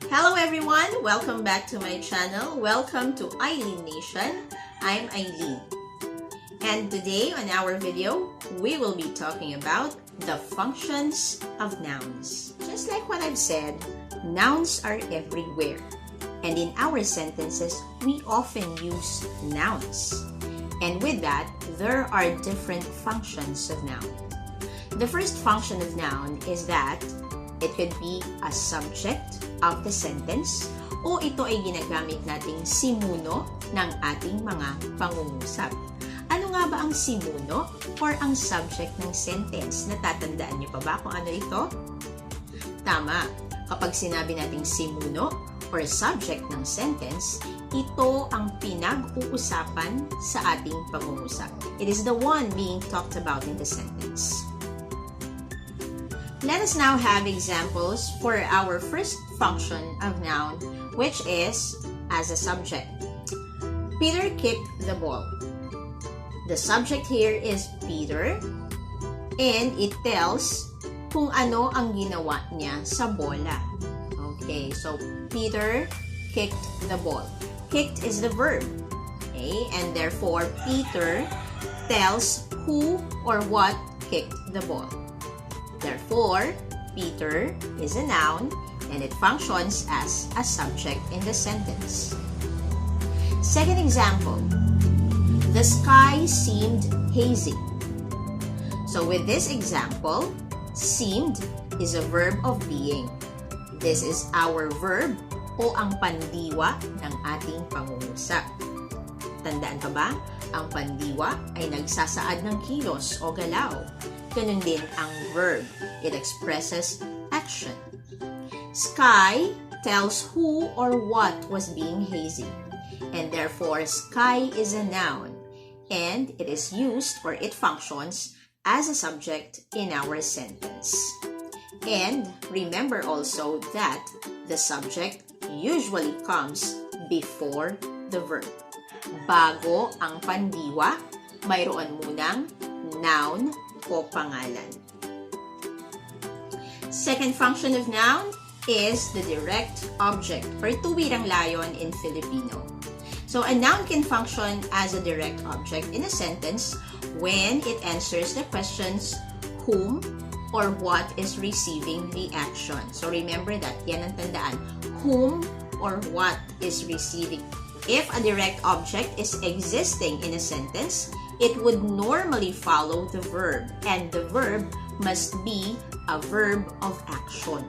Hello everyone! Welcome back to my channel. Welcome to Eileen Nation. I'm Eileen. And today on our video, we will be talking about the functions of nouns. Just like what I've said, nouns are everywhere. And in our sentences, we often use nouns. And with that, there are different functions of noun. The first function of noun is that it could be a subject of the sentence o ito ay ginagamit nating simuno ng ating mga pangungusap. Ano nga ba ang simuno or ang subject ng sentence? Natatandaan niyo pa ba kung ano ito? Tama. Kapag sinabi nating simuno or subject ng sentence, ito ang pinag-uusapan sa ating pangungusap. It is the one being talked about in the sentence. Let us now have examples for our first function of noun, which is as a subject. Peter kicked the ball. The subject here is Peter, and it tells kung ano ang ginawa niya sa bola. Okay, so Peter kicked the ball. Kicked is the verb. Okay, and therefore Peter tells who or what kicked the ball. Therefore, Peter is a noun and it functions as a subject in the sentence. Second example, the sky seemed hazy. So with this example, seemed is a verb of being. This is our verb o ang pandiwa ng ating pangungusap. Tandaan pa ba? Ang pandiwa ay nagsasaad ng kilos o galaw. Ganun din ang verb. It expresses action. Sky tells who or what was being hazy. And therefore, sky is a noun. And it is used or it functions as a subject in our sentence. And remember also that the subject usually comes before the verb. Bago ang pandiwa, mayroon munang noun o pangalan. Second function of noun is the direct object or tuwirang layon in Filipino. So a noun can function as a direct object in a sentence when it answers the questions whom or what is receiving the action. So remember that, yan ang tandaan. Whom or what is receiving. If a direct object is existing in a sentence, it would normally follow the verb, and the verb must be a verb of action.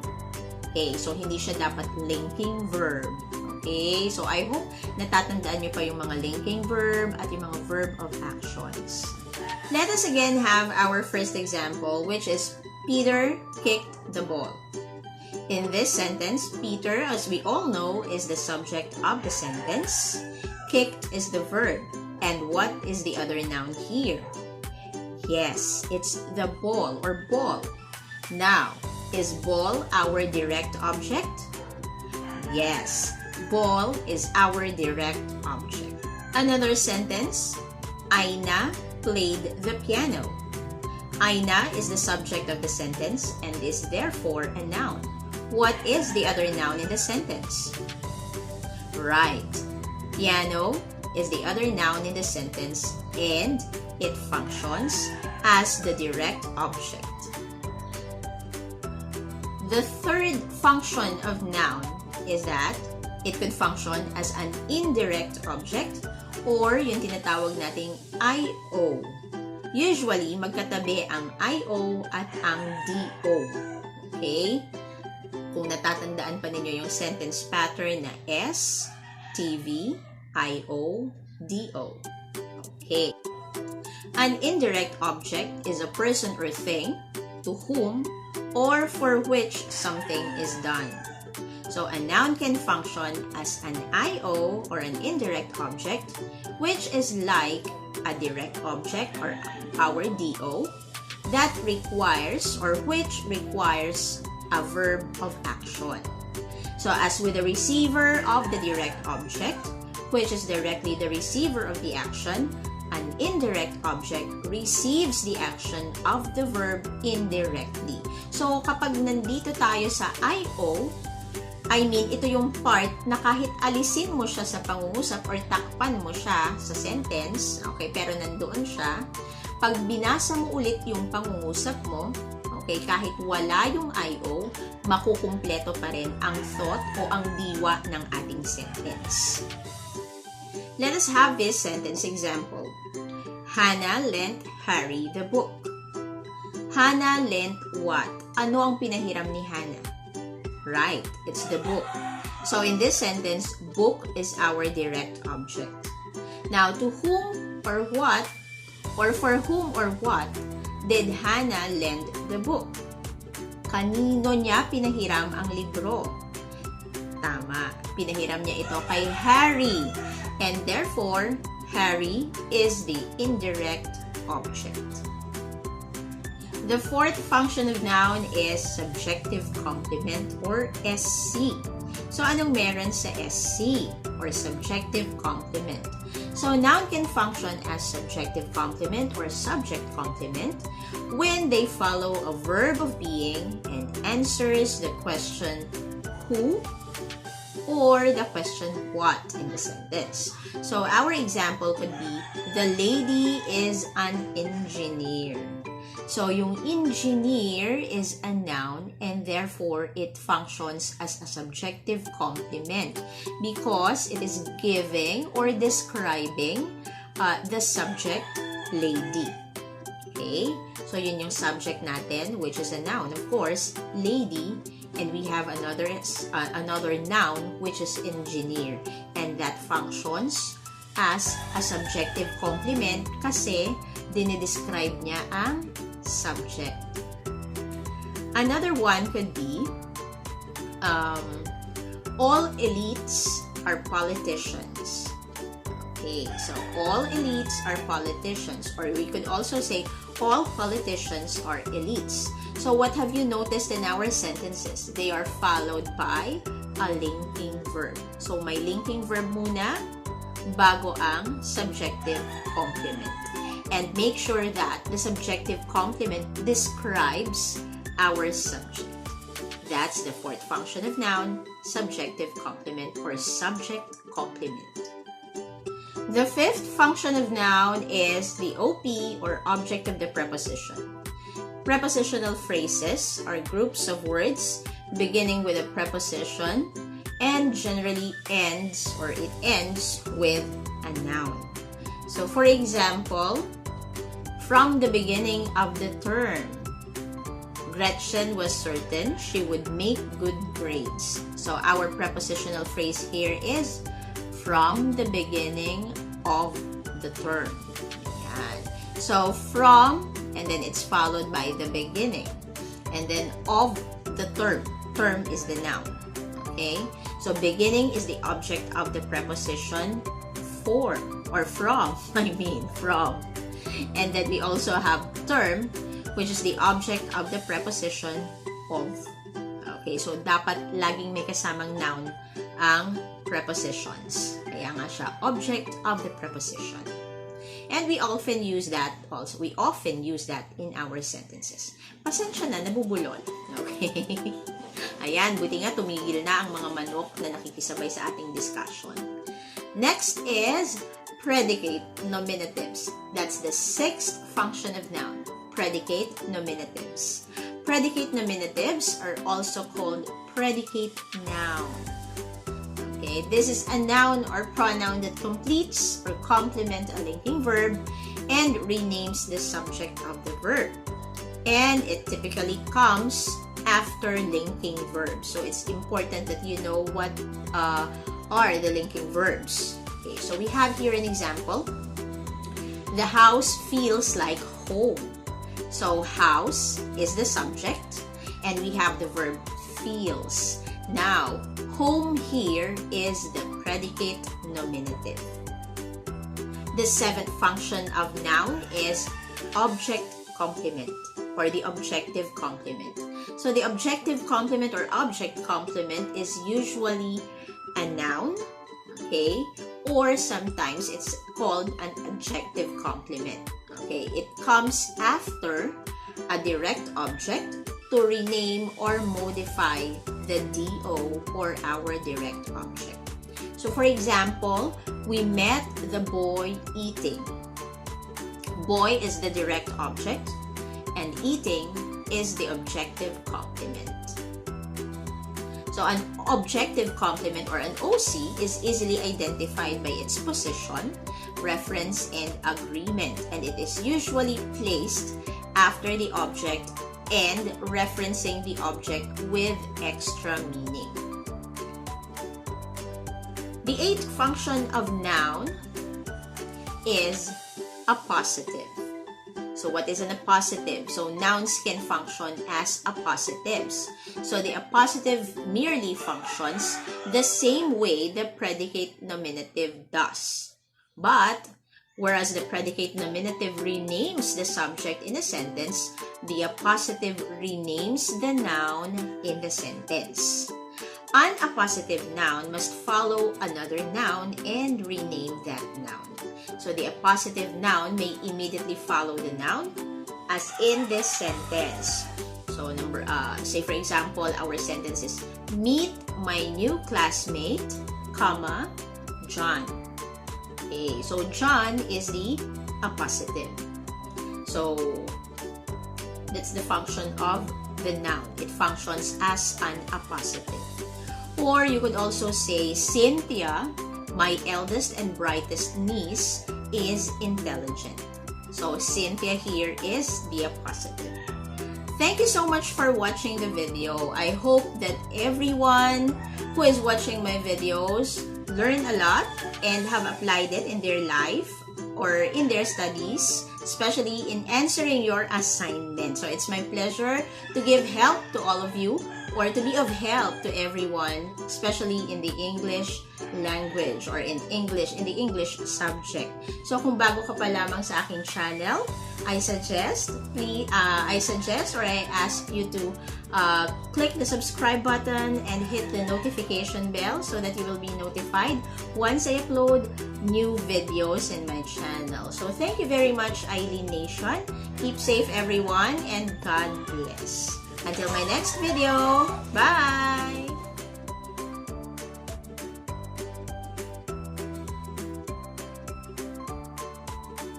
Okay, so hindi siya dapat linking verb. Okay, so I hope natatandaan niyo pa yung mga linking verb at yung mga verb of actions. Let us again have our first example, which is Peter kicked the ball. In this sentence, Peter, as we all know, is the subject of the sentence. Kicked is the verb. And what is the other noun here? Yes, it's the ball or ball. Now, is ball our direct object? Yes, ball is our direct object. Another sentence, Aina played the piano. Aina is the subject of the sentence and is therefore a noun. What is the other noun in the sentence? Right, piano is the other noun in the sentence and it functions as the direct object. The third function of noun is that it could function as an indirect object or yung tinatawag nating IO. Usually, magkatabi ang IO at ang DO. Okay? Kung natatandaan pa ninyo yung sentence pattern na S, TV, I-O, D-O. Okay. An indirect object is a person or thing to whom or for which something is done. So a noun can function as an I-O or an indirect object, which is like a direct object or our D-O that requires or which requires a verb of action. So as with the receiver of the direct object, which is directly the receiver of the action, an indirect object receives the action of the verb indirectly. So kapag nandito tayo sa IO, I mean, ito yung part na kahit alisin mo siya sa pangungusap or takpan mo siya sa sentence, okay, pero nandoon siya, pag binasa mo ulit yung pangungusap mo, okay, kahit wala yung IO, makukumpleto pa rin ang thought o ang diwa ng ating sentence. Let us have this sentence example. Hannah lent Harry the book. Hannah lent what? Ano ang pinahiram ni Hannah? Right, it's the book. So in this sentence, book is our direct object. Now, to whom or what, or for whom or what, did Hannah lend the book? Kanino niya pinahiram ang libro? Tama, pinahiram niya ito kay Harry. And therefore, Harry is the indirect object. The fourth function of noun is subjective complement or SC. So, anong meron sa SC or subjective complement? So, noun can function as subjective complement or subject complement when they follow a verb of being and answers the question who or the question what in the sentence. So, our example could be, the lady is an engineer. So, yung engineer is a noun and therefore it functions as a subjective complement because it is giving or describing the subject, lady. Okay? So, yun yung subject natin, which is a noun, of course, lady, and we have another noun, which is engineer, and that functions as a subjective complement kasi dinidescribe niya ang subject. Another one could be all elites are politicians. Okay, so all elites are politicians, or we could also say all politicians are elites. So what have you noticed in our sentences? They are followed by a linking verb. So may linking verb muna bago ang subjective complement. And make sure that the subjective complement describes our subject. That's the fourth function of noun, subjective complement or subject complement. The fifth function of noun is the OP or object of the preposition. Prepositional phrases are groups of words beginning with a preposition and generally ends or it ends with a noun. So for example, from the beginning of the term, Gretchen was certain she would make good grades. So our prepositional phrase here is from the beginning of the term. Yan. So from, and then it's followed by the beginning. And then of the term. Term is the noun. Okay? So beginning is the object of the preposition for, or from, from. And then we also have term, which is the object of the preposition of. Okay, so dapat laging may kasamang noun ang prepositions. Kaya nga siya, object of the preposition. And we often use that also. We often use that in our sentences. Pasensya na, nabubulol. Okay? Ayan, buti nga tumigil na ang mga manok na nakikisabay sa ating discussion. Next is predicate nominatives. That's the sixth function of noun. Predicate nominatives. Predicate nominatives are also called predicate noun. Okay, this is a noun or pronoun that completes or complements a linking verb and renames the subject of the verb. And it typically comes after linking verbs. So it's important that you know what are the linking verbs. Okay, so we have here an example. The house feels like home. So house is the subject and we have the verb feels. Now, home here is the predicate nominative. The seventh function of noun is object complement or the objective complement. So the objective complement or object complement is usually a noun, okay, or sometimes it's called an adjective complement. Okay, it comes after a direct object to rename or modify the DO or our direct object. So for example, we met the boy eating. Boy is the direct object and eating is the objective complement. So an objective complement or an OC is easily identified by its position, reference, and agreement, and it is usually placed after the object and referencing the object with extra meaning. The eighth function of noun is appositive. So what is an appositive? So nouns can function as appositives. So the appositive merely functions the same way the predicate nominative does. But whereas the predicate nominative renames the subject in a sentence, the appositive renames the noun in the sentence. An appositive noun must follow another noun and rename that noun. So the appositive noun may immediately follow the noun, as in this sentence. So say for example, our sentence is, meet my new classmate, comma, John. Okay, so John is the appositive. So that's the function of the noun. It functions as an appositive. Or you could also say, Cynthia, my eldest and brightest niece, is intelligent. So Cynthia here is the appositive. Thank you so much for watching the video. I hope that everyone who is watching my videos learn a lot and have applied it in their life or in their studies, especially in answering your assignment. So it's my pleasure to give help to all of you or to be of help to everyone, especially in the English language or in the English subject. So kung bago ka pa lamang sa aking channel, I suggest or I ask you to click the subscribe button and hit the notification bell so that you will be notified once I upload new videos in my channel. So thank you very much, Eileen Nation. Keep safe everyone and God bless. Until my next video, bye!